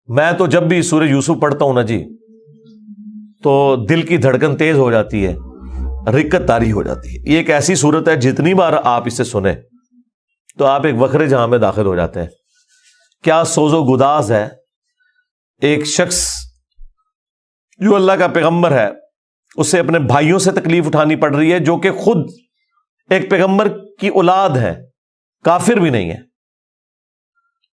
میں تو جب بھی سورہ یوسف پڑھتا ہوں نا جی تو دل کی دھڑکن تیز ہو جاتی ہے، رکت طاری ہو جاتی ہے۔ یہ ایک ایسی صورت ہے جتنی بار آپ اسے سنیں تو آپ ایک وکھرے جہاں میں داخل ہو جاتے ہیں۔ کیا سوز و گداز ہے، ایک شخص جو اللہ کا پیغمبر ہے اسے اپنے بھائیوں سے تکلیف اٹھانی پڑ رہی ہے جو کہ خود ایک پیغمبر کی اولاد ہے، کافر بھی نہیں ہے،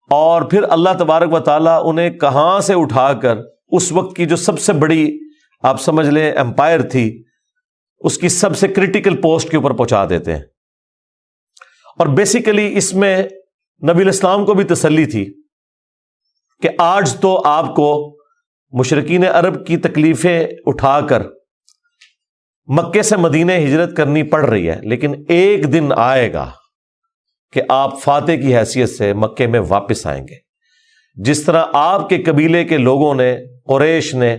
اور پھر اللہ تبارک و تعالیٰ انہیں کہاں سے اٹھا کر اس وقت کی جو سب سے بڑی آپ سمجھ لیں امپائر تھی اس کی سب سے کریٹیکل پوسٹ کے اوپر پہنچا دیتے ہیں۔ اور بیسیکلی اس میں نبی الاسلام کو بھی تسلی تھی کہ آج تو آپ کو مشرکین عرب کی تکلیفیں اٹھا کر مکے سے مدینے ہجرت کرنی پڑ رہی ہے، لیکن ایک دن آئے گا کہ آپ فاتح کی حیثیت سے مکے میں واپس آئیں گے۔ جس طرح آپ کے قبیلے کے لوگوں نے، قریش نے،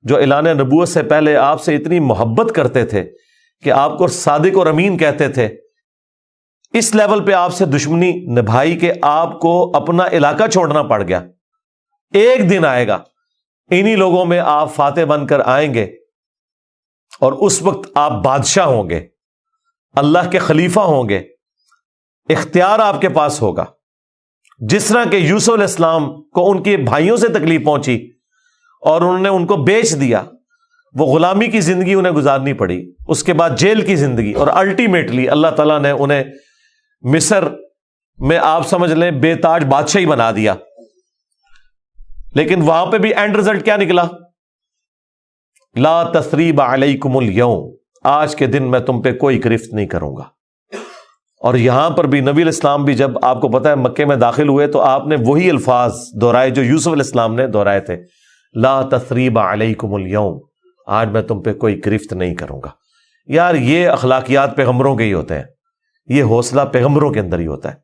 جو اعلان نبوت سے پہلے آپ سے اتنی محبت کرتے تھے کہ آپ کو صادق اور امین کہتے تھے، اس لیول پہ آپ سے دشمنی نبھائی کہ آپ کو اپنا علاقہ چھوڑنا پڑ گیا۔ ایک دن آئے گا انہی لوگوں میں آپ فاتح بن کر آئیں گے اور اس وقت آپ بادشاہ ہوں گے، اللہ کے خلیفہ ہوں گے، اختیار آپ کے پاس ہوگا۔ جس طرح کہ یوسف علیہ السلام کو ان کے بھائیوں سے تکلیف پہنچی اور انہوں نے ان کو بیچ دیا، وہ غلامی کی زندگی انہیں گزارنی پڑی، اس کے بعد جیل کی زندگی، اور الٹیمیٹلی اللہ تعالیٰ نے انہیں مصر میں آپ سمجھ لیں بے تاج بادشاہی بنا دیا۔ لیکن وہاں پہ بھی اینڈ رزلٹ کیا نکلا؟ لا تثریب علیکم اليوم، آج کے دن میں تم پہ کوئی گرفت نہیں کروں گا۔ اور یہاں پر بھی نبی علیہ السلام بھی جب آپ کو پتا ہے مکے میں داخل ہوئے تو آپ نے وہی الفاظ دہرائے جو یوسف علیہ السلام نے دہرائے تھے، لا تثریب علیکم اليوم، آج میں تم پہ کوئی گرفت نہیں کروں گا۔ یار یہ اخلاقیات پیغمبروں کے ہی ہوتے ہیں، یہ حوصلہ پیغمبروں کے اندر ہی ہوتا ہے۔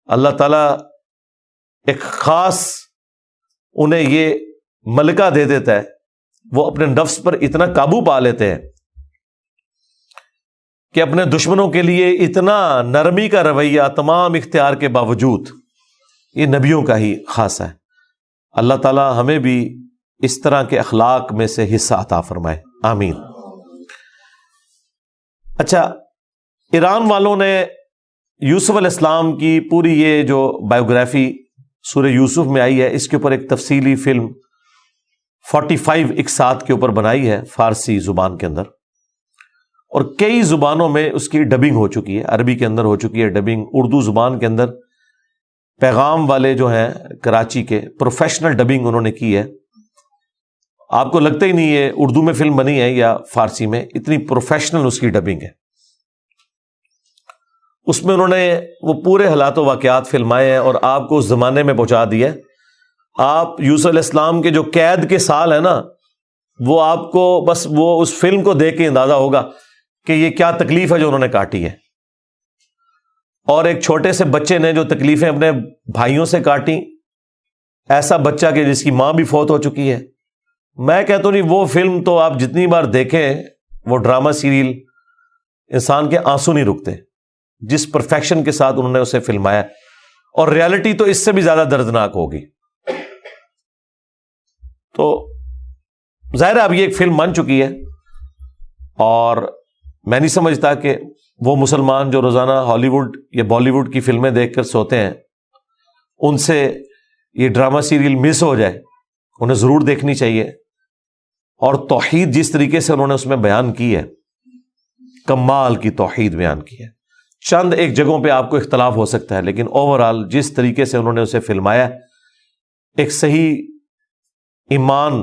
اللہ تعالیٰ ایک خاص انہیں یہ ملکہ دے دیتا ہے، وہ اپنے نفس پر اتنا قابو پا لیتے ہیں کہ اپنے دشمنوں کے لیے اتنا نرمی کا رویہ تمام اختیار کے باوجود، یہ نبیوں کا ہی خاصہ ہے۔ اللہ تعالیٰ ہمیں بھی اس طرح کے اخلاق میں سے حصہ عطا فرمائے، آمین۔ اچھا، ایران والوں نے یوسف علیہ السلام کی پوری یہ جو بایوگرافی سورہ یوسف میں آئی ہے، اس کے اوپر ایک تفصیلی فلم 45 اقساط کے اوپر بنائی ہے فارسی زبان کے اندر، اور کئی زبانوں میں اس کی ڈبنگ ہو چکی ہے۔ عربی کے اندر ہو چکی ہے ڈبنگ، اردو زبان کے اندر پیغام والے جو ہیں کراچی کے پروفیشنل ڈبنگ انہوں نے کی ہے۔ آپ کو لگتا ہی نہیں ہے اردو میں فلم بنی ہے یا فارسی میں، اتنی پروفیشنل اس کی ڈبنگ ہے۔ اس میں انہوں نے وہ پورے حالات و واقعات فلمائے ہیں اور آپ کو اس زمانے میں پہنچا دیا ہے۔ آپ یوسف علیہ السلام کے جو قید کے سال ہیں نا، وہ آپ کو بس وہ اس فلم کو دیکھ کے اندازہ ہوگا کہ یہ کیا تکلیف ہے جو انہوں نے کاٹی ہے، اور ایک چھوٹے سے بچے نے جو تکلیفیں اپنے بھائیوں سے کاٹی، ایسا بچہ کہ جس کی ماں بھی فوت ہو چکی ہے۔ میں کہتا ہوں نہیں، وہ فلم تو آپ جتنی بار دیکھیں، وہ ڈرامہ سیریل، انسان کے آنسو نہیں رکتے جس پرفیکشن کے ساتھ انہوں نے اسے فلمایا، اور ریالٹی تو اس سے بھی زیادہ دردناک ہوگی۔ تو ظاہر ہے اب یہ ایک فلم بن چکی ہے، اور میں نہیں سمجھتا کہ وہ مسلمان جو روزانہ ہالی ووڈ یا بالی ووڈ کی فلمیں دیکھ کر سوتے ہیں، ان سے یہ ڈرامہ سیریل مس ہو جائے، انہیں ضرور دیکھنی چاہیے۔ اور توحید جس طریقے سے انہوں نے اس میں بیان کی ہے، کمال کی توحید بیان کی ہے۔ چند ایک جگہوں پہ آپ کو اختلاف ہو سکتا ہے، لیکن اوورآل جس طریقے سے انہوں نے اسے فلمایا، ایک صحیح ایمان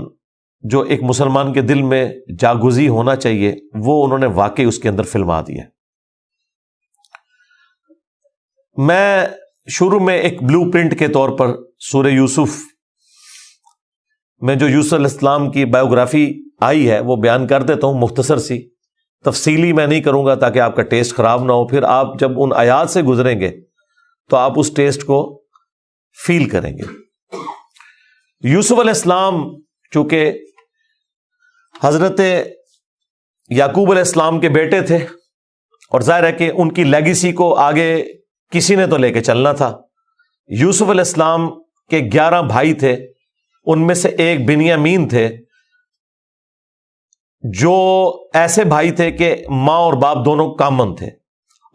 جو ایک مسلمان کے دل میں جاگزی ہونا چاہیے، وہ انہوں نے واقعی اس کے اندر فلما دیا۔ میں شروع میں ایک بلو پرنٹ کے طور پر سورہ یوسف میں جو یوسف علیہ السلام کی بایوگرافی آئی ہے وہ بیان کر دیتا ہوں، مختصر سی، تفصیلی میں نہیں کروں گا تاکہ آپ کا ٹیسٹ خراب نہ ہو۔ پھر آپ جب ان آیات سے گزریں گے تو آپ اس ٹیسٹ کو فیل کریں گے۔ یوسف علیہ السلام چونکہ حضرت یعقوب علیہ السلام کے بیٹے تھے، اور ظاہر ہے کہ ان کی لیگیسی کو آگے کسی نے تو لے کے چلنا تھا۔ یوسف علیہ السلام کہ 11 بھائی تھے، ان میں سے ایک بنیامین تھے، جو ایسے بھائی تھے کہ ماں اور باپ دونوں کامن تھے،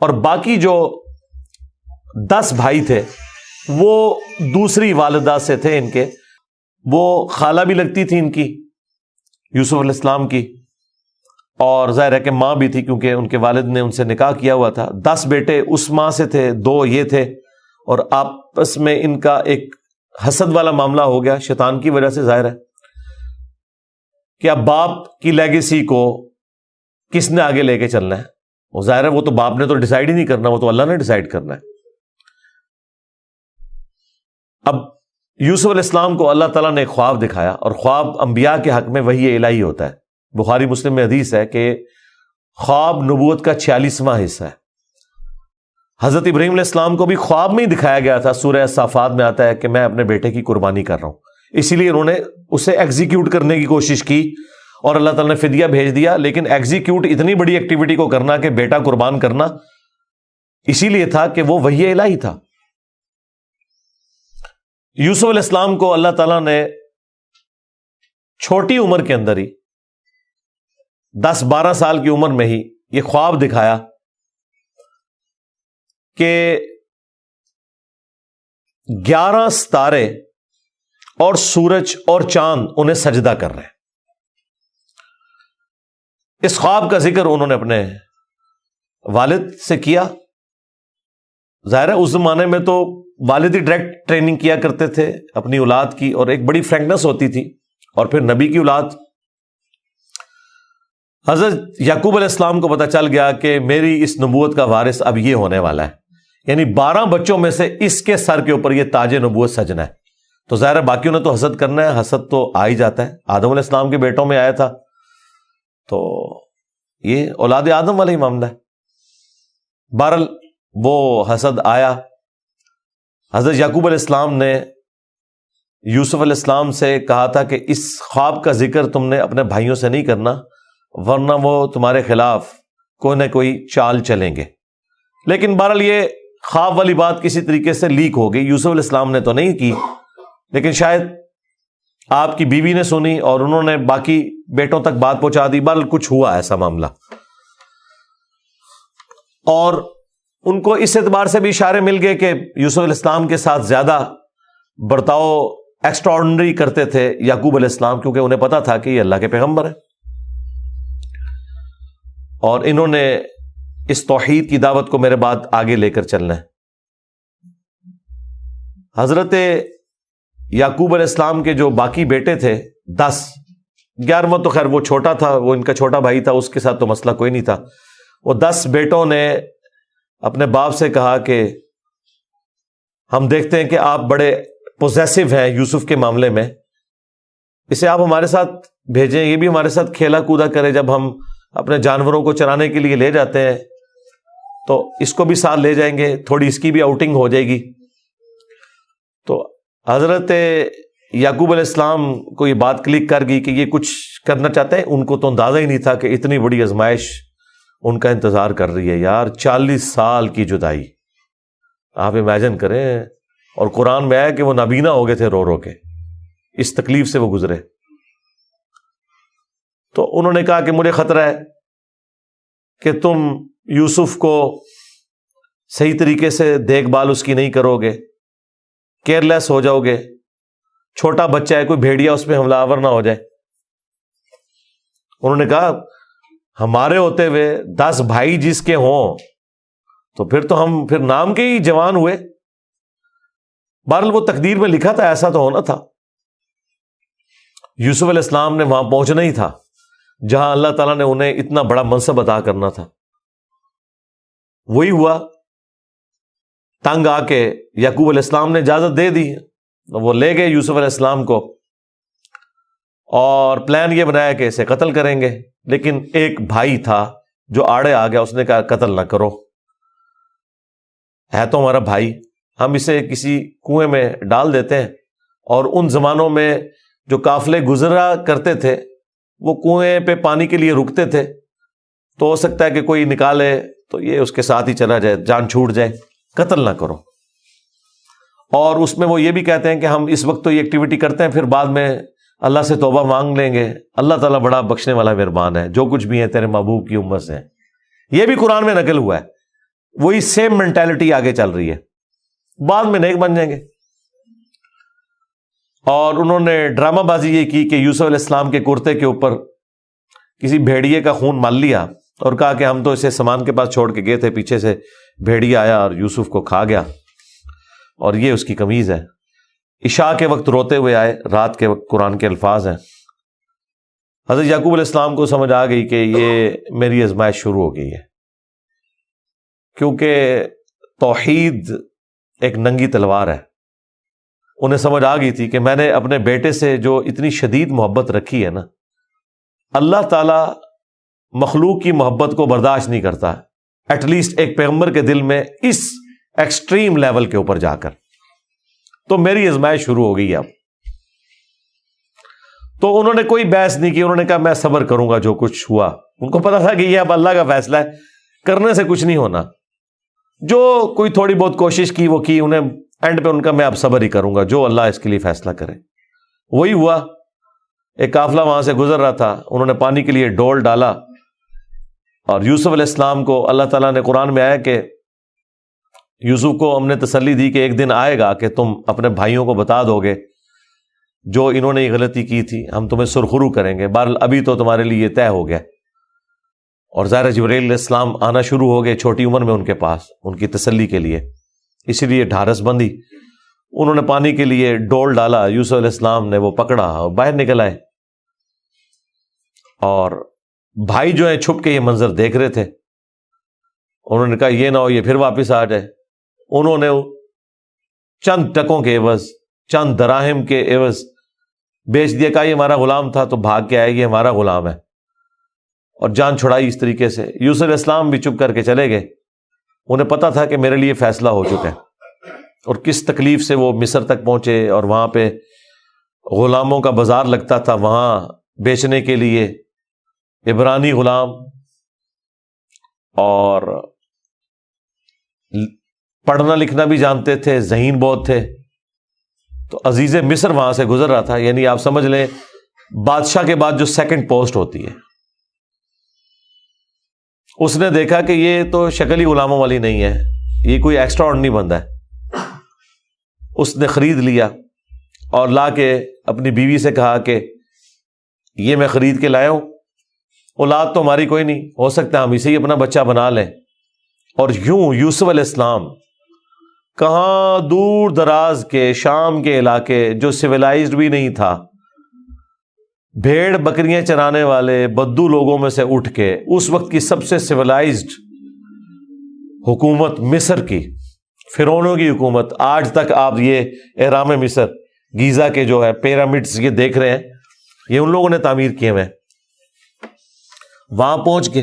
اور باقی جو 10 بھائی تھے وہ دوسری والدہ سے تھے ان کے، وہ خالہ بھی لگتی تھی ان کی، یوسف علیہ السلام کی، اور ظاہر ہے کہ ماں بھی تھی کیونکہ ان کے والد نے ان سے نکاح کیا ہوا تھا۔ 10 بیٹے اس ماں سے تھے، 2 یہ تھے، اور آپس میں ان کا ایک حسد والا معاملہ ہو گیا شیطان کی وجہ سے، ظاہر ہے کہ اب باپ کی لیگیسی کو کس نے آگے لے کے چلنا ہے، وہ ظاہر ہے وہ تو باپ نے تو ڈیسائیڈ ہی نہیں کرنا، وہ تو اللہ نے ڈیسائیڈ کرنا ہے۔ اب یوسف علیہ السلام کو اللہ تعالیٰ نے ایک خواب دکھایا، اور خواب انبیاء کے حق میں وحی الہی ہوتا ہے۔ بخاری مسلم میں حدیث ہے کہ خواب نبوت کا 46واں حصہ ہے۔ حضرت ابراہیم علیہ السلام کو بھی خواب میں ہی دکھایا گیا تھا، سورہ صافات میں آتا ہے کہ میں اپنے بیٹے کی قربانی کر رہا ہوں، اسی لیے انہوں نے اسے ایگزیکیوٹ کرنے کی کوشش کی، اور اللہ تعالیٰ نے فدیہ بھیج دیا، لیکن ایگزیکیوٹ اتنی بڑی ایکٹیویٹی کو کرنا کہ بیٹا قربان کرنا، اسی لیے تھا کہ وہ وحی الہی تھا۔ یوسف علیہ السلام کو اللہ تعالیٰ نے چھوٹی عمر کے اندر ہی 10-12 سال کی عمر میں ہی یہ خواب دکھایا کہ 11 ستارے اور سورج اور چاند انہیں سجدہ کر رہے ہیں۔ اس خواب کا ذکر انہوں نے اپنے والد سے کیا۔ ظاہر ہے اس زمانے میں تو والد ہی ڈائریکٹ ٹریننگ کیا کرتے تھے اپنی اولاد کی، اور ایک بڑی فرینکنس ہوتی تھی، اور پھر نبی کی اولاد۔ حضرت یعقوب علیہ السلام کو پتہ چل گیا کہ میری اس نبوت کا وارث اب یہ ہونے والا ہے، یعنی 12 بچوں میں سے اس کے سر کے اوپر یہ تاج نبوت سجنا ہے۔ تو ظاہر ہے باقیوں نے تو حسد کرنا ہے، حسد تو آ ہی جاتا ہے، آدم علیہ السلام کے بیٹوں میں آیا تھا، تو یہ اولاد آدم والا ہی معاملہ ہے۔ بہرحال وہ حسد آیا۔ حضرت یعقوب علیہ السلام نے یوسف علیہ السلام سے کہا تھا کہ اس خواب کا ذکر تم نے اپنے بھائیوں سے نہیں کرنا، ورنہ وہ تمہارے خلاف کوئی نہ کوئی چال چلیں گے۔ لیکن بہرحال یہ خواب والی بات کسی طریقے سے لیک ہو گئی، یوسف علیہ السلام نے تو نہیں کی، لیکن شاید آپ کی بیوی نے سنی اور انہوں نے باقی بیٹوں تک بات پہنچا دی۔ بہرحال کچھ ہوا ایسا معاملہ، اور ان کو اس اعتبار سے بھی اشارے مل گئے کہ یوسف علیہ السلام کے ساتھ زیادہ برتاؤ ایکسٹرا آرڈنری کرتے تھے یعقوب علیہ السلام، کیونکہ انہیں پتا تھا کہ یہ اللہ کے پیغمبر ہیں، اور انہوں نے اس توحید کی دعوت کو میرے بعد آگے لے کر چلنا ہے۔ حضرت یعقوب علیہ السلام کے جو باقی بیٹے تھے 10، 11واں تو خیر وہ چھوٹا تھا، وہ ان کا چھوٹا بھائی تھا، اس کے ساتھ تو مسئلہ کوئی نہیں تھا۔ وہ 10 بیٹوں نے اپنے باپ سے کہا کہ ہم دیکھتے ہیں کہ آپ بڑے پوزیسو ہیں یوسف کے معاملے میں، اسے آپ ہمارے ساتھ بھیجیں، یہ بھی ہمارے ساتھ کھیلا کودا کرے، جب ہم اپنے جانوروں کو چرانے کے لیے لے جاتے ہیں تو اس کو بھی ساتھ لے جائیں گے، تھوڑی اس کی بھی آؤٹنگ ہو جائے گی۔ تو حضرت یعقوب علیہ السلام کو یہ بات کلک کر گئی کہ یہ کچھ کرنا چاہتے ہیں، ان کو تو اندازہ ہی نہیں تھا کہ اتنی بڑی آزمائش ان کا انتظار کر رہی ہے۔ یار 40 سال کی جدائی آپ امیجن کریں، اور قرآن میں آیا کہ وہ نابینا ہو گئے تھے رو رو کے، اس تکلیف سے وہ گزرے۔ تو انہوں نے کہا کہ مجھے خطرہ ہے کہ تم یوسف کو صحیح طریقے سے دیکھ بھال اس کی نہیں کرو گے، کیئر لیس ہو جاؤ گے، چھوٹا بچہ ہے، کوئی بھیڑیا اس پہ حملہ آور نہ ہو جائے۔ انہوں نے کہا ہمارے ہوتے ہوئے 10 بھائی جس کے ہوں تو پھر تو ہم پھر نام کے ہی جوان ہوئے۔ بہرحال وہ تقدیر میں لکھا تھا، ایسا تو ہونا تھا۔ یوسف علیہ السلام نے وہاں پہنچنا ہی تھا جہاں اللہ تعالیٰ نے انہیں اتنا بڑا منصب عطا کرنا تھا۔ وہی ہوا، تنگ آ کے یعقوب علیہ السلام نے اجازت دے دی، وہ لے گئے یوسف علیہ السلام کو، اور پلان یہ بنایا کہ اسے قتل کریں گے۔ لیکن ایک بھائی تھا جو آڑے آ گیا، اس نے کہا قتل نہ کرو، ہے تو ہمارا بھائی، ہم اسے کسی کنویں میں ڈال دیتے ہیں، اور ان زمانوں میں جو قافلے گزرا کرتے تھے وہ کنویں پہ پانی کے لیے رکتے تھے، تو ہو سکتا ہے کہ کوئی نکالے تو یہ اس کے ساتھ ہی چلا جائے، جان چھوٹ جائے، قتل نہ کرو۔ اور اس میں وہ یہ بھی کہتے ہیں کہ ہم اس وقت تو یہ ایکٹیویٹی کرتے ہیں، پھر بعد میں اللہ سے توبہ مانگ لیں گے، اللہ تعالیٰ بڑا بخشنے والا مہربان ہے، جو کچھ بھی ہے تیرے محبوب کی امت سے ہے۔ یہ بھی قرآن میں نقل ہوا ہے، وہی سیم مینٹالٹی آگے چل رہی ہے، بعد میں نیک بن جائیں گے۔ اور انہوں نے ڈرامہ بازی یہ کی کہ یوسف علیہ السلام کے کرتے کے اوپر کسی بھیڑیے کا خون مال لیا اور کہا کہ ہم تو اسے سامان کے پاس چھوڑ کے گئے تھے، پیچھے سے بھیڑیا آیا اور یوسف کو کھا گیا، اور یہ اس کی قمیض ہے۔ عشاء کے وقت روتے ہوئے آئے، رات کے وقت قرآن کے الفاظ ہیں۔ حضرت یعقوب علیہ السلام کو سمجھ آ گئی کہ یہ میری آزمائش شروع ہو گئی ہے، کیونکہ توحید ایک ننگی تلوار ہے۔ انہیں سمجھ آ گئی تھی کہ میں نے اپنے بیٹے سے جو اتنی شدید محبت رکھی ہے نا، اللہ تعالیٰ مخلوق کی محبت کو برداشت نہیں کرتا، ایٹ لیسٹ ایک پیغمبر کے دل میں اس ایکسٹریم لیول کے اوپر جا کر۔ تو میری آزمائش شروع ہو گئی اب۔ تو انہوں نے کوئی بحث نہیں کی، انہوں نے کہا میں صبر کروں گا جو کچھ ہوا۔ ان کو پتا تھا کہ یہ اب اللہ کا فیصلہ ہے، کرنے سے کچھ نہیں ہونا۔ جو کوئی تھوڑی بہت کوشش کی وہ کی، انہیں اینڈ پہ ان کا میں اب صبر ہی کروں گا، جو اللہ اس کے لیے فیصلہ کرے وہی ہوا۔ ایک قافلہ وہاں سے گزر رہا تھا، انہوں نے پانی کے لیے ڈول ڈالا، اور یوسف علیہ السلام کو اللہ تعالیٰ نے قرآن میں آیا کہ یوسف کو ہم نے تسلی دی کہ ایک دن آئے گا کہ تم اپنے بھائیوں کو بتا دو گے جو انہوں نے یہ غلطی کی تھی، ہم تمہیں سرخرو کریں گے، بہرحال ابھی تو تمہارے لیے یہ طے ہو گیا۔ اور ظاہر جبرائیل علیہ السلام آنا شروع ہو گئے چھوٹی عمر میں ان کے پاس، ان کی تسلی کے لیے، اسی لیے ڈھارس بندی۔ انہوں نے پانی کے لیے ڈول ڈالا، یوسف علیہ السلام نے وہ پکڑا اور باہر نکل آئے، اور بھائی جو ہیں چھپ کے یہ منظر دیکھ رہے تھے۔ انہوں نے کہا یہ نہ ہو یہ پھر واپس آ جائے۔ انہوں نے چند ٹکوں کے عوض، چند دراہم کے عوض بیچ دیا، کہا یہ ہمارا غلام تھا، تو بھاگ کے آئے، یہ ہمارا غلام ہے، اور جان چھڑائی اس طریقے سے۔ یوسف علیہ السلام بھی چپ کر کے چلے گئے، انہیں پتا تھا کہ میرے لیے فیصلہ ہو چکا ہے۔ اور کس تکلیف سے وہ مصر تک پہنچے، اور وہاں پہ غلاموں کا بازار لگتا تھا، وہاں بیچنے کے لیے عبرانی غلام، اور پڑھنا لکھنا بھی جانتے تھے، ذہین بہت تھے۔ تو عزیز مصر وہاں سے گزر رہا تھا، یعنی آپ سمجھ لیں بادشاہ کے بعد جو سیکنڈ پوسٹ ہوتی ہے۔ اس نے دیکھا کہ یہ تو شکل ہی غلاموں والی نہیں ہے، یہ کوئی ایکسٹرا آرڈنری بندہ ہے۔ اس نے خرید لیا اور لا کے اپنی بیوی سے کہا کہ یہ میں خرید کے لایا ہوں، اولاد تو ہماری کوئی نہیں، ہو سکتا ہے ہم اسے ہی اپنا بچہ بنا لیں۔ اور یوں یوسف علیہ السلام کہاں دور دراز کے شام کے علاقے جو سویلائزڈ بھی نہیں تھا، بھیڑ بکریاں چرانے والے بدو لوگوں میں سے اٹھ کے اس وقت کی سب سے سویلائزڈ حکومت مصر کی، فرعونوں کی حکومت، آج تک آپ یہ اہرام مصر گیزا کے جو ہے پیرامڈز یہ دیکھ رہے ہیں، یہ ان لوگوں نے تعمیر کیے ہوئے ہیں۔ وہاں پہنچ کے،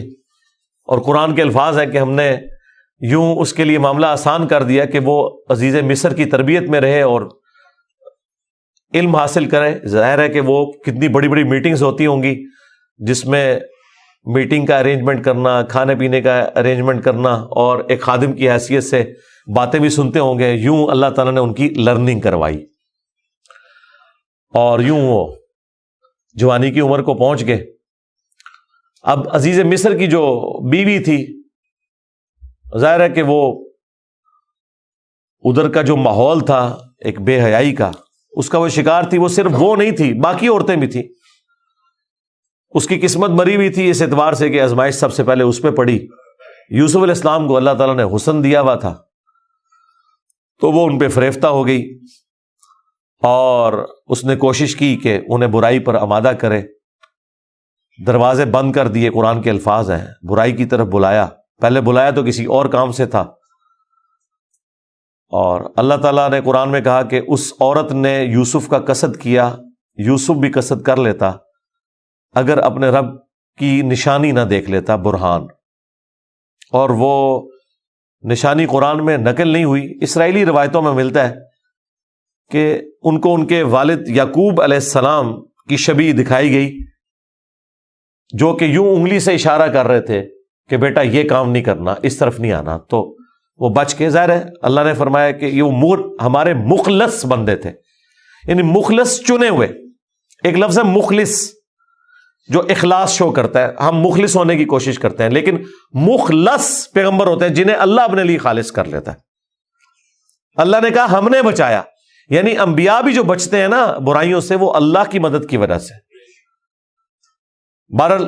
اور قرآن کے الفاظ ہیں کہ ہم نے یوں اس کے لیے معاملہ آسان کر دیا کہ وہ عزیز مصر کی تربیت میں رہے اور علم حاصل کرے۔ ظاہر ہے کہ وہ کتنی بڑی بڑی میٹنگز ہوتی ہوں گی، جس میں میٹنگ کا ارینجمنٹ کرنا، کھانے پینے کا ارینجمنٹ کرنا، اور ایک خادم کی حیثیت سے باتیں بھی سنتے ہوں گے۔ یوں اللہ تعالیٰ نے ان کی لرننگ کروائی، اور یوں وہ جوانی کی عمر کو پہنچ گئے۔ اب عزیز مصر کی جو بیوی تھی، ظاہر ہے کہ وہ ادھر کا جو ماحول تھا ایک بے حیائی کا، اس کا وہ شکار تھی۔ وہ صرف وہ نہیں تھی، باقی عورتیں بھی تھیں۔ اس کی قسمت مری ہوئی تھی اس اعتبار سے کہ آزمائش سب سے پہلے اس پہ پڑی۔ یوسف علیہ السلام کو اللہ تعالیٰ نے حسن دیا ہوا تھا، تو وہ ان پہ فریفتہ ہو گئی، اور اس نے کوشش کی کہ انہیں برائی پر آمادہ کرے۔ دروازے بند کر دیے، قرآن کے الفاظ ہیں، برائی کی طرف بلایا۔ پہلے بلایا تو کسی اور کام سے تھا، اور اللہ تعالیٰ نے قرآن میں کہا کہ اس عورت نے یوسف کا قصد کیا، یوسف بھی قصد کر لیتا اگر اپنے رب کی نشانی نہ دیکھ لیتا، برہان۔ اور وہ نشانی قرآن میں نقل نہیں ہوئی، اسرائیلی روایتوں میں ملتا ہے کہ ان کو ان کے والد یعقوب علیہ السلام کی شبیہ دکھائی گئی، جو کہ یوں انگلی سے اشارہ کر رہے تھے کہ بیٹا یہ کام نہیں کرنا، اس طرف نہیں آنا۔ تو وہ بچ کے، ظاہر ہے اللہ نے فرمایا کہ یہ ہمارے مخلص بندے تھے، یعنی مخلص چنے ہوئے. ایک لفظ ہے مخلص جو اخلاص شو کرتا ہے، ہم مخلص ہونے کی کوشش کرتے ہیں، لیکن مخلص پیغمبر ہوتے ہیں جنہیں اللہ اپنے لیے خالص کر لیتا ہے. اللہ نے کہا ہم نے بچایا، یعنی انبیاء بھی جو بچتے ہیں نا برائیوں سے، وہ اللہ کی مدد کی وجہ سے. بہرحال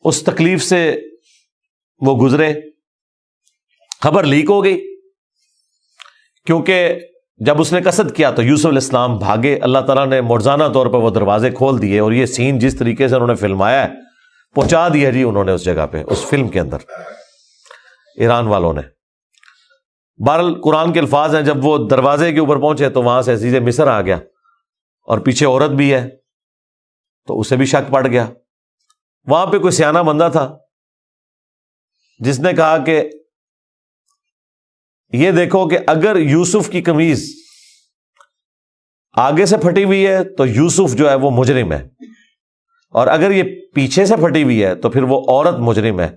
اس تکلیف سے وہ گزرے. خبر لیک ہو گئی، کیونکہ جب اس نے قصد کیا تو یوسف علیہ السلام بھاگے. اللہ تعالیٰ نے معجزانہ طور پر وہ دروازے کھول دیے، اور یہ سین جس طریقے سے انہوں نے فلمایا ہے پہنچا دیا جی انہوں نے اس جگہ پہ، اس فلم کے اندر ایران والوں نے. بہرحال قرآن کے الفاظ ہیں، جب وہ دروازے کے اوپر پہنچے تو وہاں سے عزیز مصر آ گیا، اور پیچھے عورت بھی ہے تو اسے بھی شک پڑ گیا. وہاں پہ کوئی سیانہ بندہ تھا جس نے کہا کہ یہ دیکھو کہ اگر یوسف کی قمیض آگے سے پھٹی ہوئی ہے تو یوسف جو ہے وہ مجرم ہے، اور اگر یہ پیچھے سے پھٹی ہوئی ہے تو پھر وہ عورت مجرم ہے.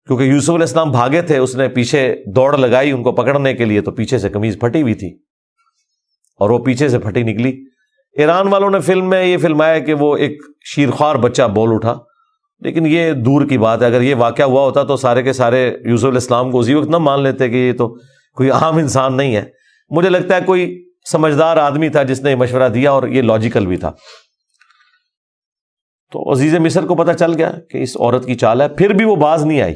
کیونکہ یوسف علیہ السلام بھاگے تھے، اس نے پیچھے دوڑ لگائی ان کو پکڑنے کے لیے، تو پیچھے سے قمیض پھٹی ہوئی تھی اور وہ پیچھے سے پھٹی نکلی. ایران والوں نے فلم میں یہ فلمایا کہ وہ ایک شیرخوار بچہ بول اٹھا، لیکن یہ دور کی بات ہے. اگر یہ واقعہ ہوا ہوتا تو سارے کے سارے یوسف علیہ السلام کو اسی وقت نہ مان لیتے کہ یہ تو کوئی عام انسان نہیں ہے. مجھے لگتا ہے کوئی سمجھدار آدمی تھا جس نے یہ مشورہ دیا، اور یہ لاجیکل بھی تھا. تو عزیز مصر کو پتہ چل گیا کہ اس عورت کی چال ہے، پھر بھی وہ باز نہیں آئی.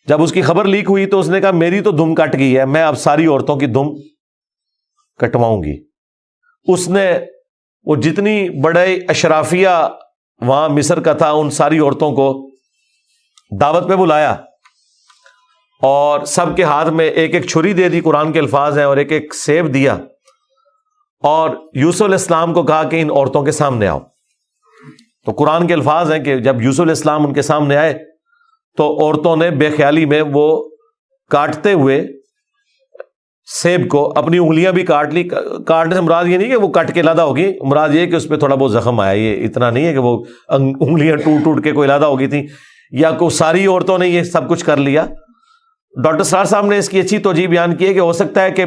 جب اس کی خبر لیک ہوئی تو اس نے کہا میری تو دم کٹ گئی ہے، میں اب ساری عورتوں کی دم کٹواؤں گی. اس نے وہ جتنی بڑے اشرافیہ وہاں مصر کا تھا ان ساری عورتوں کو دعوت پہ بلایا، اور سب کے ہاتھ میں ایک ایک چھری دے دی، قرآن کے الفاظ ہیں، اور ایک ایک سیب دیا، اور یوسف علیہ السلام کو کہا کہ ان عورتوں کے سامنے آؤ. تو قرآن کے الفاظ ہیں کہ جب یوسف علیہ السلام ان کے سامنے آئے تو عورتوں نے بے خیالی میں وہ کاٹتے ہوئے سیب کو اپنی انگلیاں بھی کاٹ لی. کاٹنے سے مراد یہ نہیں کہ وہ کٹ کے علیحدہ ہوگی، مراد یہ کہ اس پہ تھوڑا بہت زخم آیا. یہ اتنا نہیں ہے کہ وہ انگلیاں ٹوٹ ٹوٹ کے کوئی علیحدہ ہو گئی تھی، یا کوئی ساری عورتوں نے یہ سب کچھ کر لیا. ڈاکٹر سرار صاحب نے اس کی اچھی توجہ بیان کی ہے کہ ہو سکتا ہے کہ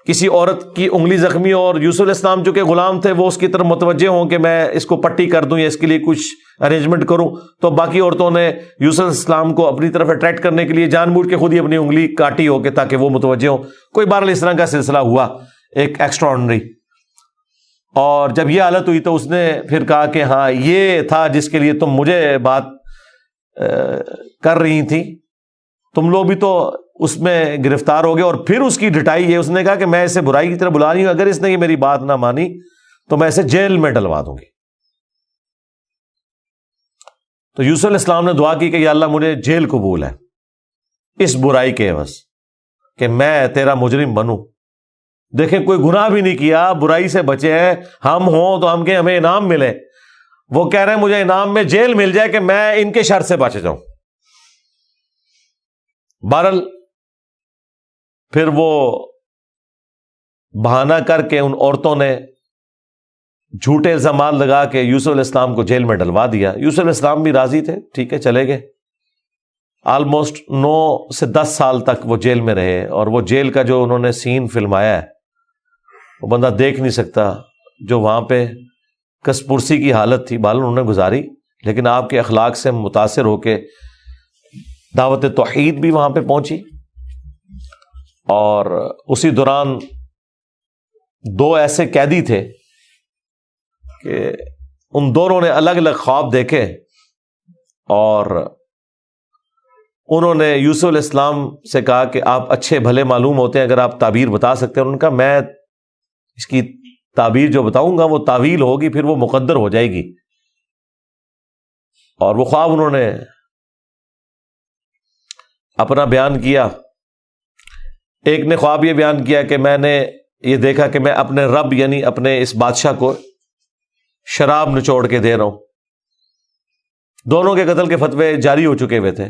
کسی عورت کی انگلی زخمی ہو، اور یوسف علیہ السلام جو کہ غلام تھے وہ اس کی طرف متوجہ ہوں کہ میں اس کو پٹی کر دوں یا اس کے لیے کچھ ارینجمنٹ کروں، تو باقی عورتوں نے یوسف علیہ السلام کو اپنی طرف اٹریکٹ کرنے کے لیے جان بوجھ کے خود ہی اپنی انگلی کاٹی ہو کہ تاکہ وہ متوجہ ہوں. کوئی بہرحال اس طرح کا سلسلہ ہوا ایک ایکسٹرا آرڈنری. اور جب یہ حالت ہوئی تو اس نے پھر کہا کہ ہاں یہ تھا جس کے لیے تم مجھے بات کر رہی تھی، تم لوگ بھی تو اس میں گرفتار ہو گئے. اور پھر اس کی ڈٹائی ہے، اس نے کہا کہ میں اسے برائی کی طرف بلا رہی ہوں، اگر اس نے یہ میری بات نہ مانی تو میں اسے جیل میں ڈلوا دوں گی. تو یوسف علیہ السلام نے دعا کی کہ یا اللہ مجھے جیل قبول ہے اس برائی کے عوض، کہ میں تیرا مجرم بنوں. دیکھیں کوئی گناہ بھی نہیں کیا، برائی سے بچے ہیں. ہم ہوں تو ہم کہ ہمیں انعام ملے، وہ کہہ رہے ہیں مجھے انعام میں جیل مل جائے کہ میں ان کے شر سے بچ جاؤں. بہرحال پھر وہ بہانہ کر کے ان عورتوں نے جھوٹے الزامات لگا کے یوسف علیہ السلام کو جیل میں ڈلوا دیا. یوسف علیہ السلام بھی راضی تھے، ٹھیک ہے چلے گئے. آلموسٹ 9 سے 10 سال تک وہ جیل میں رہے، اور وہ جیل کا جو انہوں نے سین فلمایا ہے وہ بندہ دیکھ نہیں سکتا. جو وہاں پہ کس پرسی کی حالت تھی بہرحال انہوں نے گزاری، لیکن آپ کے اخلاق سے متاثر ہو کے دعوت توحید بھی وہاں پہ پہنچی. اور اسی دوران 2 ایسے قیدی تھے کہ ان دونوں نے الگ الگ خواب دیکھے، اور انہوں نے یوسف علیہ السلام سے کہا کہ آپ اچھے بھلے معلوم ہوتے ہیں، اگر آپ تعبیر بتا سکتے ہیں. انہوں نے کہا میں اس کی تعبیر جو بتاؤں گا وہ تعویل ہوگی، پھر وہ مقدر ہو جائے گی. اور وہ خواب انہوں نے اپنا بیان کیا. ایک نے خواب یہ بیان کیا کہ میں نے یہ دیکھا کہ میں اپنے رب یعنی اپنے اس بادشاہ کو شراب نچوڑ کے دے رہا ہوں. دونوں کے قتل کے فتوے جاری ہو چکے ہوئے تھے.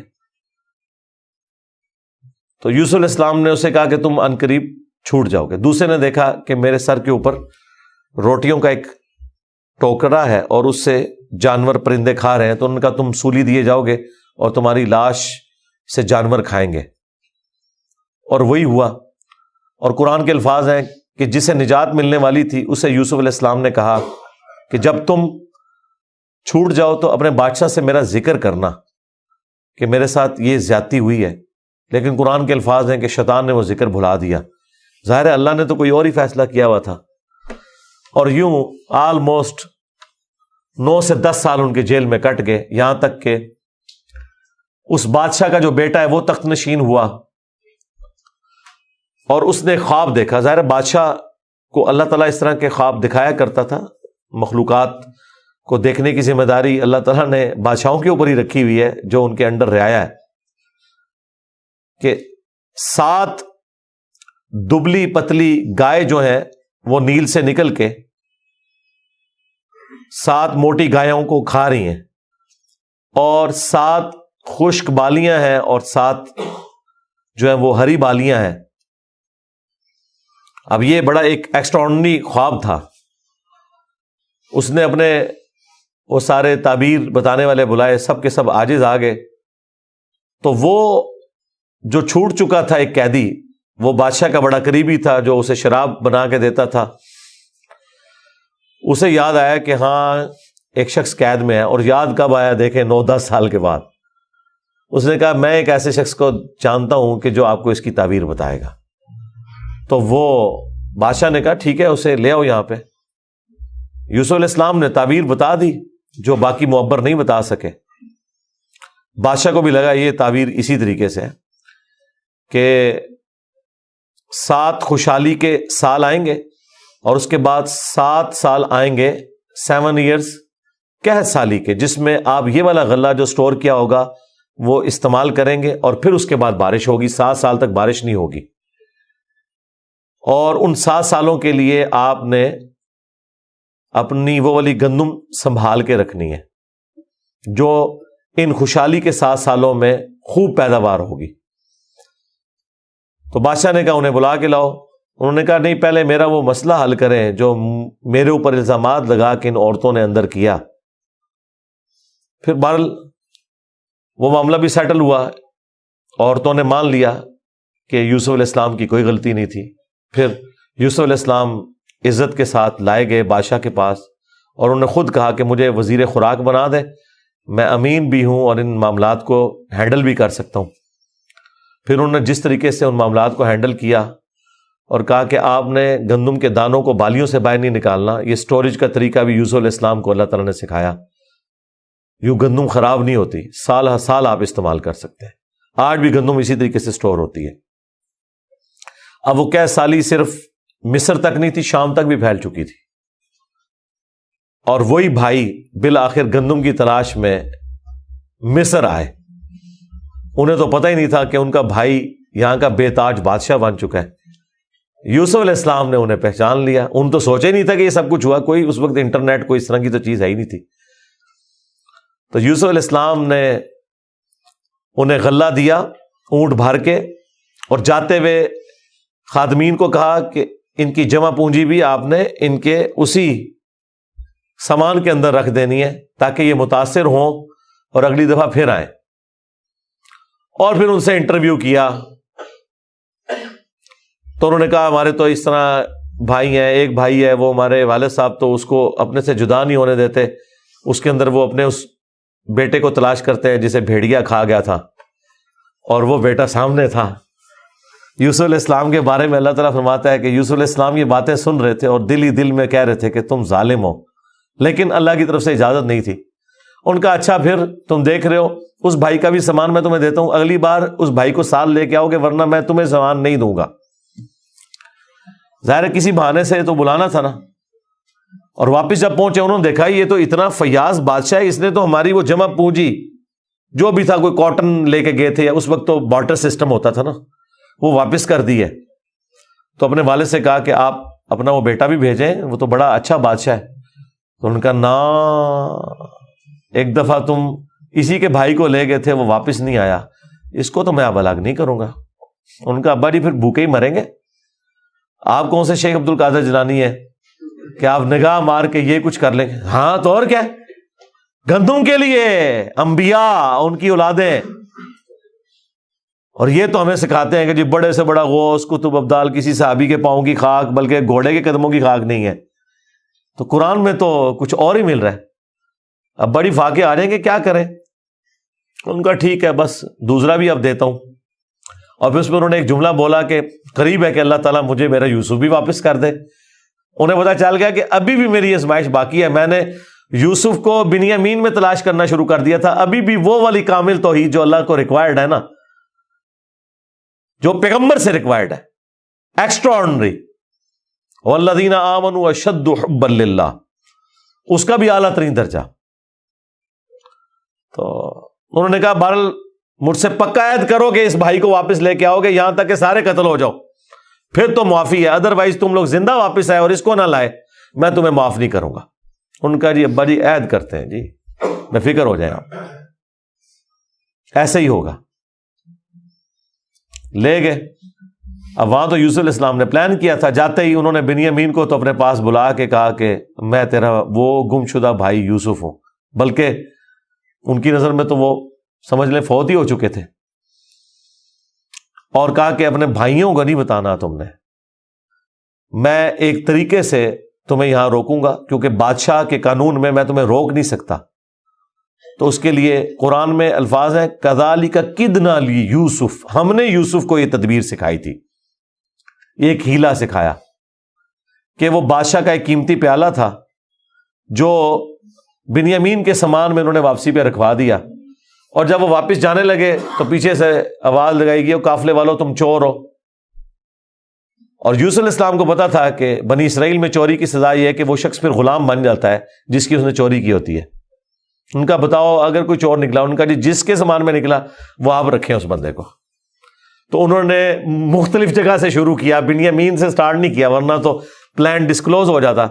تو یوسف علیہ السلام نے اسے کہا کہ تم عنقریب چھوٹ جاؤ گے. دوسرے نے دیکھا کہ میرے سر کے اوپر روٹیوں کا ایک ٹوکرا ہے اور اس سے جانور پرندے کھا رہے ہیں، تو ان کا تم سولی دیے جاؤ گے اور تمہاری لاش سے جانور کھائیں گے. اور وہی ہوا. اور قرآن کے الفاظ ہیں کہ جسے نجات ملنے والی تھی اسے یوسف علیہ السلام نے کہا کہ جب تم چھوٹ جاؤ تو اپنے بادشاہ سے میرا ذکر کرنا کہ میرے ساتھ یہ زیادتی ہوئی ہے. لیکن قرآن کے الفاظ ہیں کہ شیطان نے وہ ذکر بھلا دیا. ظاہر ہے اللہ نے تو کوئی اور ہی فیصلہ کیا ہوا تھا. اور یوں آلموسٹ 9 سے 10 سال ان کے جیل میں کٹ گئے, یہاں تک کہ اس بادشاہ کا جو بیٹا ہے وہ تخت نشین ہوا اور اس نے خواب دیکھا. ظاہر بادشاہ کو اللہ تعالیٰ اس طرح کے خواب دکھایا کرتا تھا. مخلوقات کو دیکھنے کی ذمہ داری اللہ تعالیٰ نے بادشاہوں کے اوپر ہی رکھی ہوئی ہے جو ان کے انڈر رعایا ہے. کہ 7 دبلی پتلی گائے جو ہیں وہ نیل سے نکل کے 7 موٹی گایوں کو کھا رہی ہیں, اور 7 خشک بالیاں ہیں اور 7 جو ہیں وہ ہری بالیاں ہیں. اب یہ بڑا ایک ایکسٹراڈنری خواب تھا. اس نے اپنے وہ سارے تعبیر بتانے والے بلائے, سب کے سب عاجز آ گئے. تو وہ جو چھوٹ چکا تھا ایک قیدی, وہ بادشاہ کا بڑا قریبی تھا جو اسے شراب بنا کے دیتا تھا, اسے یاد آیا کہ ہاں ایک شخص قید میں ہے. اور یاد کب آیا دیکھیں 9-10 سال کے بعد. اس نے کہا میں ایک ایسے شخص کو جانتا ہوں کہ جو آپ کو اس کی تعبیر بتائے گا. تو وہ بادشاہ نے کہا ٹھیک ہے اسے لے آؤ یہاں پہ. یوسف علیہ السلام نے تعبیر بتا دی جو باقی معبر نہیں بتا سکے. بادشاہ کو بھی لگا یہ تعبیر اسی طریقے سے ہے کہ 7 خوشحالی کے سال آئیں گے اور اس کے بعد 7 سال آئیں گے 7 ایئرز قحط سالی کے, جس میں آپ یہ والا غلہ جو سٹور کیا ہوگا وہ استعمال کریں گے, اور پھر اس کے بعد بارش ہوگی. 7 سال تک بارش نہیں ہوگی. اور ان 7 سالوں کے لیے آپ نے اپنی وہ والی گندم سنبھال کے رکھنی ہے جو ان خوشحالی کے 7 سالوں میں خوب پیداوار ہوگی. تو بادشاہ نے کہا انہیں بلا کے لاؤ. انہوں نے کہا نہیں پہلے میرا وہ مسئلہ حل کریں جو میرے اوپر الزامات لگا کے ان عورتوں نے اندر کیا. پھر بہرحال وہ معاملہ بھی سیٹل ہوا. عورتوں نے مان لیا کہ یوسف علیہ السلام کی کوئی غلطی نہیں تھی. پھر یوسف علیہ السلام عزت کے ساتھ لائے گئے بادشاہ کے پاس, اور انہوں نے خود کہا کہ مجھے وزیر خوراک بنا دے, میں امین بھی ہوں اور ان معاملات کو ہینڈل بھی کر سکتا ہوں. پھر انہوں نے جس طریقے سے ان معاملات کو ہینڈل کیا اور کہا کہ آپ نے گندم کے دانوں کو بالیوں سے باہر نہیں نکالنا. یہ سٹوریج کا طریقہ بھی یوسف علیہ السلام کو اللہ تعالیٰ نے سکھایا. یوں گندم خراب نہیں ہوتی, سال ہر سال آپ استعمال کر سکتے ہیں. آج بھی گندم اسی طریقے سے سٹور ہوتی ہے. اب وہ قحط سالی صرف مصر تک نہیں تھی, شام تک بھی پھیل چکی تھی. اور وہی بھائی بالآخر گندم کی تلاش میں مصر آئے. انہیں تو پتہ ہی نہیں تھا کہ ان کا بھائی یہاں کا بے تاج بادشاہ بن چکا ہے. یوسف علیہ السلام نے انہیں پہچان لیا. ان تو سوچے نہیں تھا کہ یہ سب کچھ ہوا. کوئی اس وقت انٹرنیٹ کوئی اس طرح کی تو چیز ہے ہی نہیں تھی. تو یوسف علیہ السلام نے انہیں غلہ دیا اونٹ بھر کے, اور جاتے ہوئے خادمین کو کہا کہ ان کی جمع پونجی بھی آپ نے ان کے اسی سامان کے اندر رکھ دینی ہے تاکہ یہ متاثر ہوں اور اگلی دفعہ پھر آئیں. اور پھر ان سے انٹرویو کیا تو انہوں نے کہا ہمارے تو اس طرح بھائی ہیں, ایک بھائی ہے وہ ہمارے والد صاحب تو اس کو اپنے سے جدا نہیں ہونے دیتے, اس کے اندر وہ اپنے اس بیٹے کو تلاش کرتے ہیں جسے بھیڑیا کھا گیا تھا, اور وہ بیٹا سامنے تھا. یوسف علیہ السلام کے بارے میں اللہ تعالیٰ فرماتا ہے کہ یوسف علیہ السلام یہ باتیں سن رہے تھے اور دل ہی دل میں کہہ رہے تھے کہ تم ظالم ہو, لیکن اللہ کی طرف سے اجازت نہیں تھی. ان کا اچھا پھر تم دیکھ رہے ہو اس بھائی کا بھی سامان میں تمہیں دیتا ہوں, اگلی بار اس بھائی کو ساتھ لے کے آؤ گے ورنہ میں تمہیں سامان نہیں دوں گا. ظاہر کسی بہانے سے تو بلانا تھا نا. اور واپس جب پہنچے انہوں نے دیکھا یہ تو اتنا فیاض بادشاہ ہے, اس نے تو ہماری وہ جمع پونجی جو بھی تھا, کوئی کاٹن لے کے گئے تھے, اس وقت تو بارٹر سسٹم ہوتا تھا نا, وہ واپس کر دی ہے. تو اپنے والد سے کہا کہ آپ اپنا وہ بیٹا بھی بھیجیں, وہ تو بڑا اچھا بادشاہ ہے. تو ان کا نا ایک دفعہ تم اسی کے بھائی کو لے گئے تھے وہ واپس نہیں آیا, اس کو تو میں اب الگ نہیں کروں گا. ان کا ابا جی پھر بھوکے ہی مریں گے. آپ کون سے شیخ عبد القادر جیلانی ہے کہ آپ نگاہ مار کے یہ کچھ کر لیں گے؟ ہاں تو اور کیا, گندم کے لیے انبیاء ان کی اولادیں اور یہ تو ہمیں سکھاتے ہیں کہ جی بڑے سے بڑا غوث قطب ابدال کسی صحابی کے پاؤں کی خاک بلکہ گھوڑے کے قدموں کی خاک نہیں ہے. تو قرآن میں تو کچھ اور ہی مل رہا ہے. اب بڑی فاقے آ رہے ہیں کہ کیا کریں. ان کا ٹھیک ہے بس دوسرا بھی اب دیتا ہوں. اور پھر اس میں انہوں نے ایک جملہ بولا کہ قریب ہے کہ اللہ تعالیٰ مجھے میرا یوسف بھی واپس کر دے. انہیں پتا چل گیا کہ ابھی بھی میری آزمائش باقی ہے. میں نے یوسف کو بنیامین میں تلاش کرنا شروع کر دیا تھا. ابھی بھی وہ والی کامل توحید جو اللہ کو ریکوائرڈ ہے نا, جو پیغمبر سے ریکوائرڈ ہے, ایکسٹرا آرڈنری, والذین آمنوا اشد حبا للہ, اس کا بھی اعلیٰ ترین درجہ. تو انہوں نے کہا بہرحال مجھ سے پکا عہد کرو کہ اس بھائی کو واپس لے کے آؤ گے یہاں تک کہ سارے قتل ہو جاؤ, پھر تو معافی ہے, ادروائز تم لوگ زندہ واپس آئے اور اس کو نہ لائے میں تمہیں معاف نہیں کروں گا. ان کا جی ابا جی عہد کرتے ہیں جی, بے فکر ہو جائیں آپ, ایسے ہی ہوگا. لے گئے. اب وہاں تو یوسف علیہ السلام نے پلان کیا تھا. جاتے ہی انہوں نے بنیامین کو تو اپنے پاس بلا کے کہا کہ میں تیرا وہ گم شدہ بھائی یوسف ہوں. بلکہ ان کی نظر میں تو وہ سمجھ لیں فوت ہی ہو چکے تھے. اور کہا کہ اپنے بھائیوں کو نہیں بتانا تم نے, میں ایک طریقے سے تمہیں یہاں روکوں گا کیونکہ بادشاہ کے قانون میں تمہیں روک نہیں سکتا. تو اس کے لیے قرآن میں الفاظ ہیں کذالک کدنا لیوسف, ہم نے یوسف کو یہ تدبیر سکھائی تھی, ایک ہیلا سکھایا کہ وہ بادشاہ کا ایک قیمتی پیالہ تھا جو بنیامین کے سامان میں انہوں نے واپسی پہ رکھوا دیا, اور جب وہ واپس جانے لگے تو پیچھے سے آواز لگائی گئی قافلے والوں تم چور ہو. اور یوسف علیہ السلام کو پتا تھا کہ بنی اسرائیل میں چوری کی سزا یہ ہے کہ وہ شخص پھر غلام بن جاتا ہے جس کی اس نے چوری کی ہوتی ہے. ان کا بتاؤ اگر کوئی چور نکلا, ان کا جس کے سامان میں نکلا وہ آپ رکھیں اس بندے کو. تو انہوں نے مختلف جگہ سے شروع کیا, بنیامین سے سٹارٹ نہیں کیا ورنہ تو پلان ڈسکلوز ہو جاتا.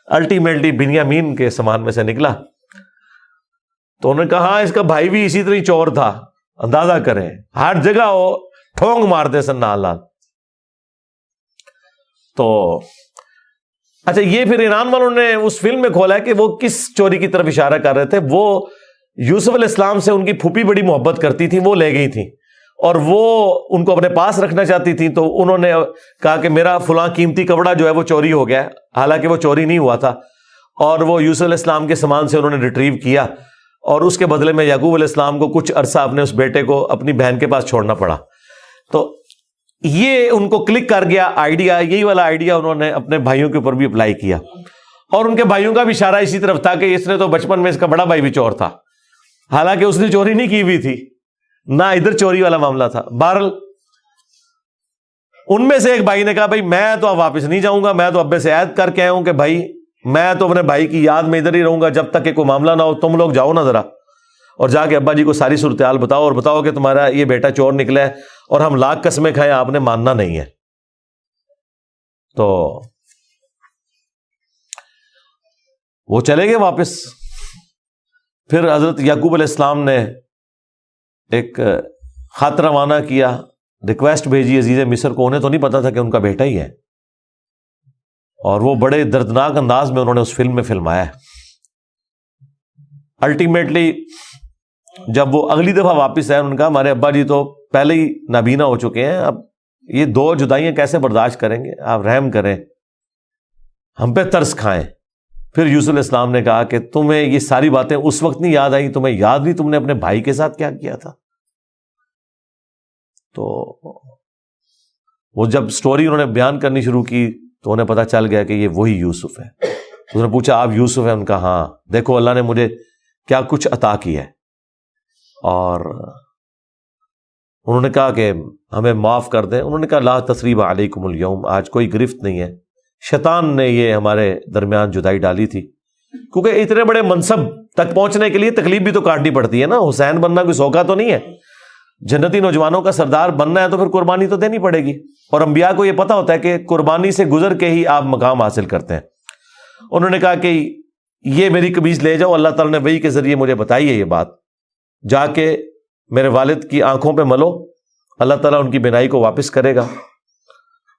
الٹیمیٹلی بنیامین کے سامان میں سے نکلا. تو انہوں نے کہا ہاں اس کا بھائی بھی اسی طرح چور تھا, اندازہ کریں ہر جگہ وہ ٹھونگ مارتے سن نال نال. تو اچھا یہ پھر ایران والوں نے اس فلم میں کھولا ہے کہ وہ کس چوری کی طرف اشارہ کر رہے تھے. وہ یوسف علیہ السلام سے ان کی پھوپھی بڑی محبت کرتی تھی, وہ لے گئی تھی اور وہ ان کو اپنے پاس رکھنا چاہتی تھی. تو انہوں نے کہا کہ میرا فلاں قیمتی کپڑا جو ہے وہ چوری ہو گیا ہے, حالانکہ وہ چوری نہیں ہوا تھا. اور وہ یوسف علیہ السلام کے سامان سے انہوں نے ریٹریو کیا, اور اس کے بدلے میں یعقوب علیہ السلام کو کچھ عرصہ اپنے اس بیٹے کو اپنی بہن کے پاس چھوڑنا پڑا. تو یہ ان کو کلک کر گیا آئیڈیا, یہی والا آئیڈیا انہوں نے اپنے بھائیوں کے اوپر بھی اپلائی کیا. اور ان کے بھائیوں کا بھی اشارہ اسی طرف تھا کہ اس نے تو بچپن میں اس کا بڑا بھائی بھی چور تھا, حالانکہ اس نے چوری نہیں کی ہوئی تھی, نہ ادھر چوری والا معاملہ تھا. بہرحال ان میں سے ایک بھائی نے کہا بھائی میں تو اب واپس نہیں جاؤں گا, میں تو ابے سے عہد کر کے آیا ہوں کہ بھائی میں تو اپنے بھائی کی یاد میں ادھر ہی رہوں گا جب تک کہ کوئی معاملہ نہ ہو. تم لوگ جاؤ نا ذرا اور جا کے ابا جی کو ساری صورتحال بتاؤ, اور بتاؤ کہ تمہارا یہ بیٹا چور نکلا ہے اور ہم لاکھ قسمیں کھائیں آپ نے ماننا نہیں ہے. تو وہ چلے گئے واپس. پھر حضرت یعقوب علیہ السلام نے ایک خط روانہ کیا, ریکویسٹ بھیجی عزیز مصر کو. انہیں تو نہیں پتا تھا کہ ان کا بیٹا ہی ہے, اور وہ بڑے دردناک انداز میں انہوں نے اس فلم میں فلمایا ہے. الٹیمیٹلی جب وہ اگلی دفعہ واپس آئے, انہوں نے کہا ہمارے ابا جی تو پہلے ہی نابینا ہو چکے ہیں, اب یہ 2 جدائیاں کیسے برداشت کریں گے, آپ رحم کریں, ہم پہ ترس کھائیں. پھر یوسف علیہ السلام نے کہا کہ تمہیں یہ ساری باتیں اس وقت نہیں یاد آئی, تمہیں یاد نہیں تم نے اپنے بھائی کے ساتھ کیا کیا تھا. تو وہ جب سٹوری انہوں نے بیان کرنی شروع کی تو انہیں پتا چل گیا کہ یہ وہی یوسف ہے. تو انہوں نے پوچھا آپ یوسف ہیں؟ ان کا ہاں, دیکھو اللہ نے مجھے کیا کچھ عطا کیا ہے. اور انہوں نے کہا کہ ہمیں معاف کر دیں. انہوں نے کہا لا تثریب علیکم اليوم, آج کوئی گرفت نہیں ہے. شیطان نے یہ ہمارے درمیان جدائی ڈالی تھی, کیونکہ اتنے بڑے منصب تک پہنچنے کے لیے تکلیف بھی تو کاٹنی پڑتی ہے نا. حسین بننا کوئی سوکھا تو نہیں ہے, جنتی نوجوانوں کا سردار بننا ہے تو پھر قربانی تو دینی پڑے گی, اور انبیاء کو یہ پتا ہوتا ہے کہ قربانی سے گزر کے ہی آپ مقام حاصل کرتے ہیں. انہوں نے کہا کہ یہ میری قمیض لے جاؤ, اللہ تعالیٰ نے وحی کے ذریعے مجھے بتائی ہے یہ بات, جا کے میرے والد کی آنکھوں پہ ملو, اللہ تعالیٰ ان کی بینائی کو واپس کرے گا.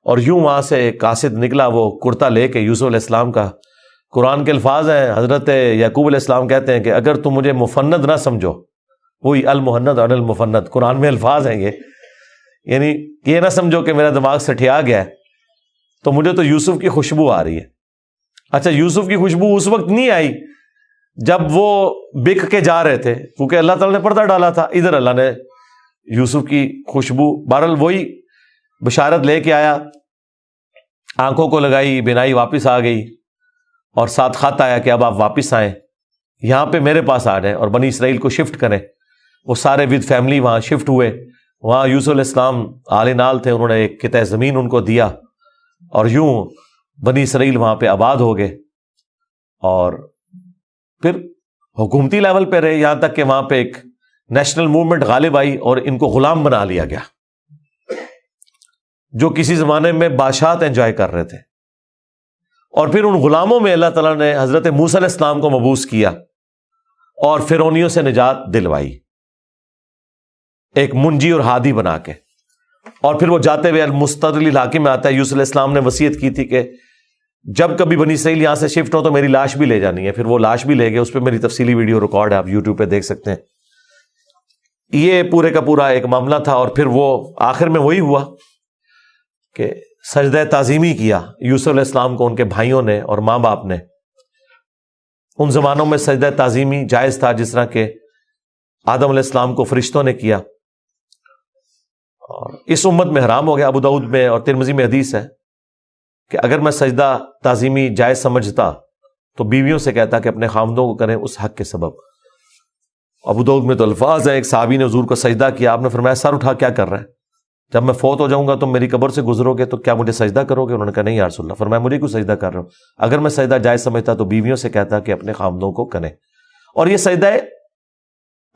اور یوں وہاں سے ایک قاصد نکلا, وہ کرتا لے کے یوسف علیہ السلام کا. قرآن کے الفاظ ہیں, حضرت یعقوب علیہ السلام کہتے ہیں کہ اگر تم مجھے مفند نہ سمجھو, وہی المحند اور المفند, قرآن میں الفاظ ہیں یہ, یعنی یہ نہ سمجھو کہ میرا دماغ سٹھیا گیا ہے، تو مجھے تو یوسف کی خوشبو آ رہی ہے. اچھا یوسف کی خوشبو اس وقت نہیں آئی جب وہ بک کے جا رہے تھے، کیونکہ اللہ تعالیٰ نے پردہ ڈالا تھا. ادھر اللہ نے یوسف کی خوشبو، بہرحال وہی بشارت لے کے آیا، آنکھوں کو لگائی، بینائی واپس آ گئی، اور ساتھ خط آیا کہ اب آپ واپس آئیں، یہاں پہ میرے پاس آ جائیں اور بنی اسرائیل کو شفٹ کریں. وہ سارے ود فیملی وہاں شفٹ ہوئے. وہاں یوسف علیہ السلام آل نال تھے، انہوں نے ایک قطعہ زمین ان کو دیا، اور یوں بنی اسرائیل وہاں پہ آباد ہو گئے. اور پھر حکومتی لیول پہ رہے، یہاں تک کہ وہاں پہ ایک نیشنل موومنٹ غالب آئی اور ان کو غلام بنا لیا گیا، جو کسی زمانے میں بادشاہت انجوائے کر رہے تھے. اور پھر ان غلاموں میں اللہ تعالیٰ نے حضرت موسیٰ علیہ السلام کو مبعوث کیا اور فرعونیوں سے نجات دلوائی، ایک منجی اور ہادی بنا کے. اور پھر وہ جاتے ہوئے المستدل علاقے میں آتا ہے، یوسف علیہ السلام نے وصیت کی تھی کہ جب کبھی بنی اسرائیل یہاں سے شفٹ ہو تو میری لاش بھی لے جانی ہے. پھر وہ لاش بھی لے گئے، اس پہ میری تفصیلی ویڈیو ریکارڈ ہے، آپ یوٹیوب پہ دیکھ سکتے ہیں. یہ پورے کا پورا ایک معاملہ تھا. اور پھر وہ آخر میں وہی ہوا کہ سجدہ تعظیمی کیا یوسف علیہ السلام کو ان کے بھائیوں نے اور ماں باپ نے. ان زمانوں میں سجدہ تعظیمی جائز تھا، جس طرح کہ آدم علیہ السلام کو فرشتوں نے کیا، اور اس امت میں حرام ہو گیا. ابو داؤد میں اور ترمذی میں حدیث ہے کہ اگر میں سجدہ تعظیمی جائز سمجھتا تو بیویوں سے کہتا کہ اپنے خامدوں کو کریں اس حق کے سبب. ابو داؤد میں تو الفاظ ہیں، ایک صحابی نے حضور کو سجدہ کیا، آپ نے فرمایا سر اٹھا کیا کر رہا ہے، جب میں فوت ہو جاؤں گا تم میری قبر سے گزرو گے تو کیا مجھے سجدہ کرو گے؟ انہوں نے کہا نہیں یا رسول اللہ. فرمایا مجھے کیوں سجدہ کر رہے ہو؟ اگر میں سجدہ جائز سمجھتا تو بیویوں سے کہتا کہ اپنے خامدوں کو کریں. اور یہ سجدہ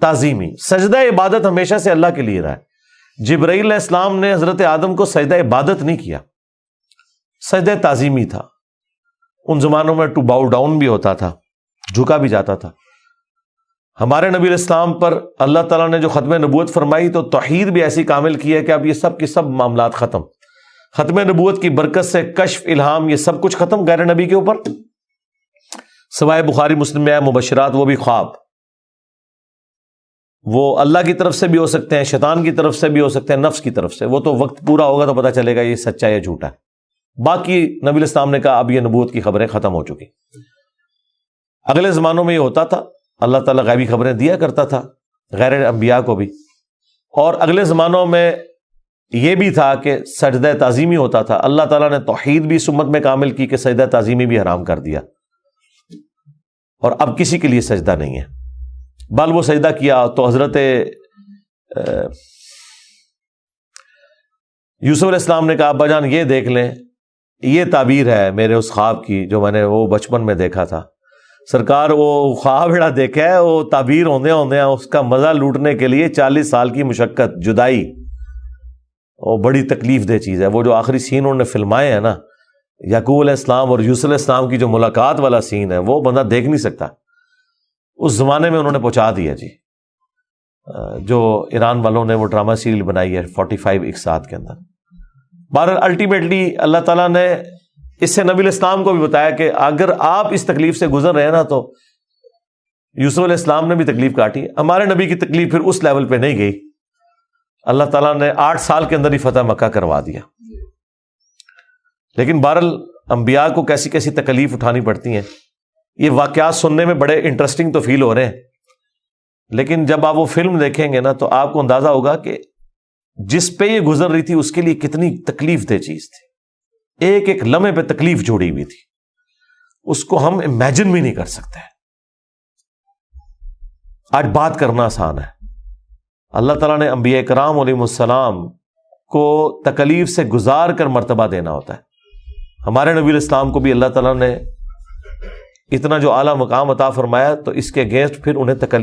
تعظیمی، سجدہ عبادت ہمیشہ سے اللہ کے لیے رہا ہے. جبرائیل علیہ السلام نے حضرت آدم کو سجدہ عبادت نہیں کیا، سجدہ تعظیمی تھا. ان زمانوں میں ٹو باؤ ڈاؤن بھی ہوتا تھا، جھکا بھی جاتا تھا. ہمارے نبی علیہ السلام پر اللہ تعالیٰ نے جو ختم نبوت فرمائی تو توحید بھی ایسی کامل کی ہے کہ اب یہ سب کی سب معاملات ختم. ختم نبوت کی برکت سے کشف، الہام، یہ سب کچھ ختم غیر نبی کے اوپر، سوائے بخاری مسلم میں ہے مبشرات، وہ بھی خواب. وہ اللہ کی طرف سے بھی ہو سکتے ہیں، شیطان کی طرف سے بھی ہو سکتے ہیں، نفس کی طرف سے. وہ تو وقت پورا ہوگا تو پتہ چلے گا یہ سچا ہے یا جھوٹا ہے. باقی نبی علیہ السلام نے کہا اب یہ نبوت کی خبریں ختم ہو چکی. اگلے زمانوں میں یہ ہوتا تھا، اللہ تعالیٰ غیبی خبریں دیا کرتا تھا غیر انبیاء کو بھی. اور اگلے زمانوں میں یہ بھی تھا کہ سجدہ تعظیمی ہوتا تھا. اللہ تعالیٰ نے توحید بھی اس امت میں کامل کی کہ سجدہ تعظیمی بھی حرام کر دیا، اور اب کسی کے لیے سجدہ نہیں ہے. بل وہ سجدہ کیا تو حضرت یوسف علیہ السلام نے کہا ابا جان یہ دیکھ لیں، یہ تعبیر ہے میرے اس خواب کی جو میں نے وہ بچپن میں دیکھا تھا. سرکار وہ خواب بڑا دیکھا ہے، وہ تعبیر ہوندے اس کا مزہ لوٹنے کے لیے 40 سال کی مشقت، جدائی، وہ بڑی تکلیف دہ چیز ہے. وہ جو آخری سین انہوں نے فلمائے ہیں نا، یعقوب علیہ السلام اور یوسف علیہ السلام کی جو ملاقات والا سین ہے، وہ بندہ دیکھ نہیں سکتا. اس زمانے میں انہوں نے پہنچا دیا جی. جو ایران والوں نے وہ ڈرامہ سیریل بنائی ہے 45 اقساط کے اندر. بہرحال الٹیمیٹلی اللہ تعالیٰ نے اس سے نبی علیہ السلام کو بھی بتایا کہ اگر آپ اس تکلیف سے گزر رہے ہیں نا تو یوسف علیہ السلام نے بھی تکلیف کاٹی. ہمارے نبی کی تکلیف پھر اس لیول پہ نہیں گئی. اللہ تعالیٰ نے 8 سال کے اندر ہی فتح مکہ کروا دیا. لیکن بہرحال انبیاء کو کیسی کیسی تکلیف اٹھانی پڑتی ہیں. یہ واقعات سننے میں بڑے انٹرسٹنگ تو فیل ہو رہے ہیں، لیکن جب آپ وہ فلم دیکھیں گے نا تو آپ کو اندازہ ہوگا کہ جس پہ یہ گزر رہی تھی اس کے لیے کتنی تکلیف دہ چیز تھی. ایک ایک لمحے پہ تکلیف جوڑی ہوئی تھی، اس کو ہم امیجن بھی نہیں کر سکتے. آج بات کرنا آسان ہے. اللہ تعالیٰ نے انبیاء کرام علیہ السلام کو تکلیف سے گزار کر مرتبہ دینا ہوتا ہے. ہمارے نبی علیہ السلام کو بھی اللہ تعالیٰ نے اتنا جو اعلیٰ مقام عطا فرمایا تو اس کے اگینسٹ پھر انہیں تکلیف